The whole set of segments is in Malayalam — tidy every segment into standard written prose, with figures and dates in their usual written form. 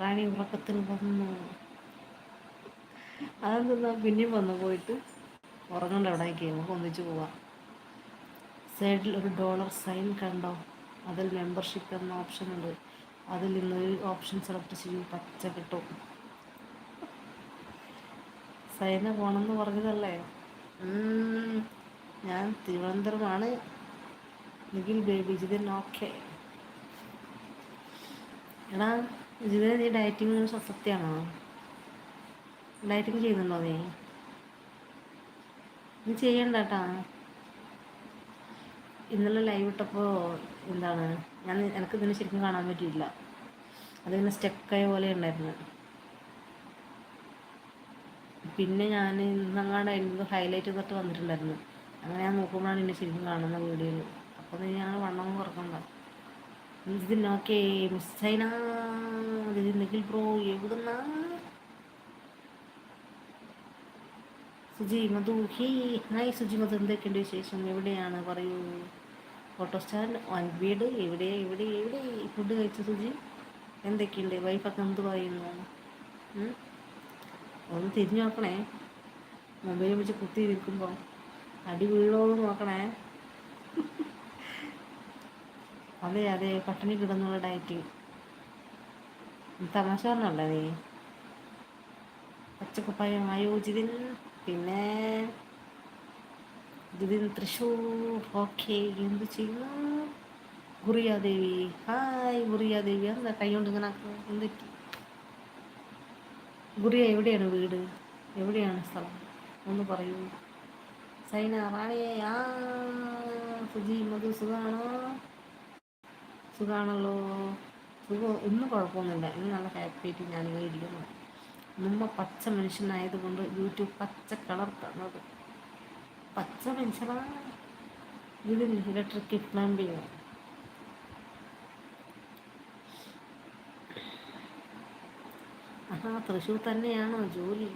റാണി ഉറക്കത്തിൽ വന്നു. അതെന്താ പിന്നെയും വന്നു പോയിട്ട് ഉറങ്ങണ്ട എവിടേക്ക് നമുക്ക് ഒന്നിച്ച് പോവാം. സൈഡിൽ ഒരു ഡോളർ സൈൻ കണ്ടോ? അതിൽ മെമ്പർഷിപ്പ് എന്ന ഓപ്ഷൻ ഉണ്ട്. അതിൽ നിന്നൊരു ഓപ്ഷൻ സെലക്ട് ചെയ്യും. പച്ച കിട്ടും. സൈന പോണമെന്ന് പറഞ്ഞതല്ലേ? ഞാൻ തിരുവനന്തപുരമാണ്. നിഖിൽ ബേബി ജിതിൻ ഓക്കെ. എടാ ജിതിന് നീ ഡയറ്റിങ് സത്യമാണോ? ഡയറ്റിങ് ചെയ്യുന്നുണ്ടോ നീ? നീ ചെയ്യണ്ട കേട്ടാ. ഇന്നലെ ലൈവ് ഇട്ടപ്പോൾ എന്താണ് എനിക്ക് ഇതിന് ശരിക്കും കാണാൻ പറ്റിയില്ല. അതിങ്ങനെ സ്റ്റക്കായ പോലെ ഉണ്ടായിരുന്നു. പിന്നെ ഞാൻ ഇന്നങ്ങാണ്ട് അതിൻ്റെ ഹൈലൈറ്റ് ചെയ്തിട്ട് വന്നിട്ടുണ്ടായിരുന്നു. അങ്ങനെ ഞാൻ നോക്കുമ്പോഴാണ് എന്നെ ശരിക്കും കാണുന്ന വീഡിയോയിൽ. അപ്പോൾ നീ ഞാൻ വണ്ണം കുറക്കണ്ട. ഇതിനൊക്കെ മിസ് ചൈന നിഖിൽ ബ്രോ എവിടുന്ന സുജി മധു ഹേ ഹായ് സുജി മധു, എന്തൊക്കെയുണ്ട് വിശേഷം? എവിടെയാണ് പറയൂ. ഫോട്ടോ സ്റ്റാൻഡ് വീട് എവിടെ എവിടെ എവിടെ? ഫുഡ് കഴിച്ചു സുജി? എന്തൊക്കെയുണ്ട്? വൈഫൊക്കെ എന്ത് പറയുന്നു? ഒന്ന് തിരിഞ്ഞു നോക്കണേ. മൊബൈൽ വെച്ച് കുത്തി ഇരിക്കുമ്പോൾ അടി വീഴോന്ന് നോക്കണേ. അതെ അതെ, പട്ടിണി കിടന്നുള്ള ഡയറ്റിങ്. തമാശ പറഞ്ഞല്ല നീ. പച്ചക്കുപ്പായം ആയോജിതിൻ. പിന്നെ ജിതിൻ തൃശ്ശൂർ ഓക്കെ. എന്ത് ചെയ്യുന്നു? ഗുറിയാദേവി ഹായ്. ഗുറിയാദേവി എന്താ കൈ കൊണ്ട് ഇങ്ങനെ എന്തൊക്കെ? ഗുറിയ എവിടെയാണ് വീട്? എവിടെയാണ് സ്ഥലം? ഒന്ന് പറയൂ. സൈന റാണിയെ സുജി മധു സുഖാണോ? സുഖാണല്ലോ. സുഖം, ഒന്നും കുഴപ്പമൊന്നുമില്ല. ഇന്ന് നല്ല ഹാപ്പിയായിട്ട് ഞാനിങ്ങനെ ഇരിക്കുന്നു. മുമ്പ് പച്ച മനുഷ്യനായതുകൊണ്ട് യൂട്യൂബ് പച്ച കളർ തന്നത്. പച്ച മനുഷ്യനാണ്. ഇതിൽ ഇലക്ട്രിക് പ്ലംബിങ്. തൃശ്ശൂർ തന്നെയാണോ ജോലി?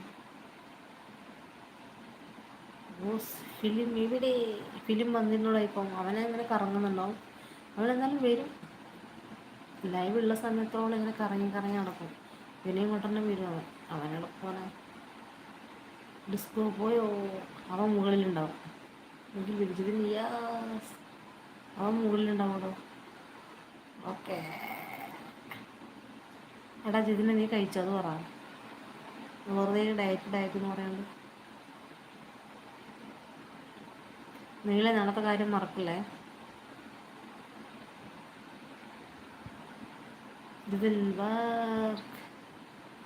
ബോസ് ഫിലിം ഇവിടെ. ഫിലിം വന്നിട്ടുള്ള ഇപ്പം അവനെങ്ങനെ കറങ്ങുന്നുണ്ടാവും. അവനെന്നാലും വരും. ലൈവുള്ള സമയത്തോളം ഇങ്ങനെ കറങ്ങി കറങ്ങി നടക്കും. പിന്നെ ഇങ്ങോട്ട് തന്നെ വരും അവനെടുപ്പോനെ. ഡിസ്കോ പോയോ? അവൻ മുകളിലുണ്ടാവും. എനിക്ക് വിളിച്ചതിന് യാസ്. അവൻ മുകളിലുണ്ടാവുമോ? ഓക്കെ. എടാ ജിതിനെ നീ കഴിച്ചോ? അത് പറ. വെറുതെ ഡയറ്റ് എന്ന് പറയാണ്ട്. നീളെ നടത്ത കാര്യം മറക്കില്ലേ. ജിതിൻ വർക്ക്.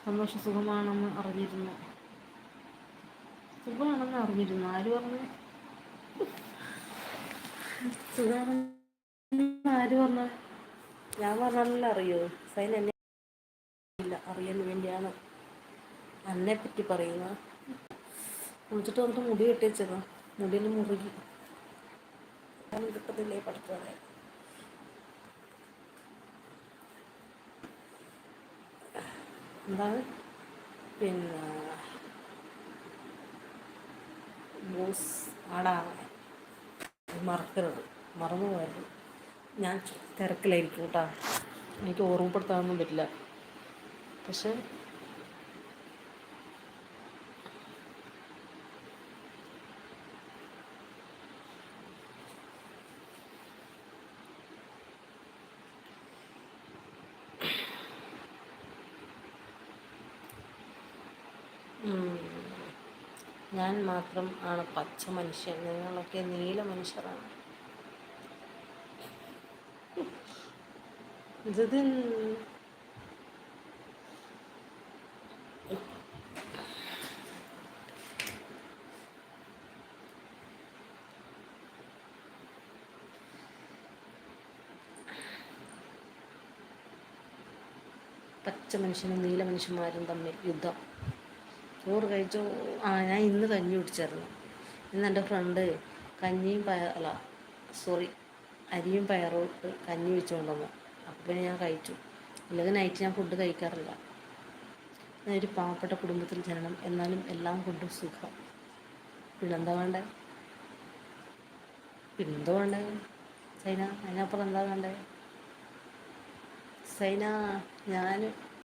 സന്തോഷം സുഖമാണെന്ന് അറിഞ്ഞിരുന്നു. സുഖമാണെന്ന് അറിഞ്ഞിരുന്നു. ആര് പറഞ്ഞു? സുഖമാണെന്ന് ആര് പറഞ്ഞു? ഞാൻ പറഞ്ഞാലല്ലേ അറിയോ. സൈൻ എന്നെ ഇല്ല അറിയാൻ വേണ്ടിയാണ് എന്നെ പറ്റി പറയുന്ന. കുളിച്ചിട്ട് വന്നിട്ട് മുടി കെട്ടി വെച്ചതാ. മുടിയിൽ മുറുകി കിട്ടത്തില്ലേ പഠിക്കാതെ. എന്താണ് പിന്നെ ബോസ് ആടാ മറക്കരുത്. മറന്നു പോയത്. ഞാൻ തിരക്കിലായിരിക്കും കേട്ടോ. എനിക്ക് ഓർമ്മപ്പെടുത്താനൊന്നും പറ്റില്ല. പക്ഷെ ഞാൻ മാത്രം ആണ് പച്ച മനുഷ്യൻ. നിങ്ങളൊക്കെ നീല മനുഷ്യരാണ്. ഇത് പച്ച മനുഷ്യനും നീല മനുഷ്യന്മാരും തമ്മിൽ യുദ്ധം. ചോറ് കഴിച്ചോ? ഞാൻ ഇന്ന് കഞ്ഞി കുടിച്ചായിരുന്നു. ഇന്ന് എൻ്റെ ഫ്രണ്ട് കഞ്ഞിയും അല്ല സോറി അരിയും പയറും ഇട്ട് കഞ്ഞി വെച്ചുകൊണ്ടുവന്നു. അപ്പം പിന്നെ ഞാൻ കഴിച്ചു. അല്ലെങ്കിൽ നൈറ്റ് ഞാൻ ഫുഡ് കഴിക്കാറില്ല. ഞാൻ ഒരു പാവപ്പെട്ട കുടുംബത്തിൽ ജനനം. എന്നാലും എല്ലാം കൊണ്ടും സുഖം. പിന്നെന്താ വേണ്ടേ? സൈന അതിനപ്പുറം എന്താ വേണ്ടേ? സൈന ഞാൻ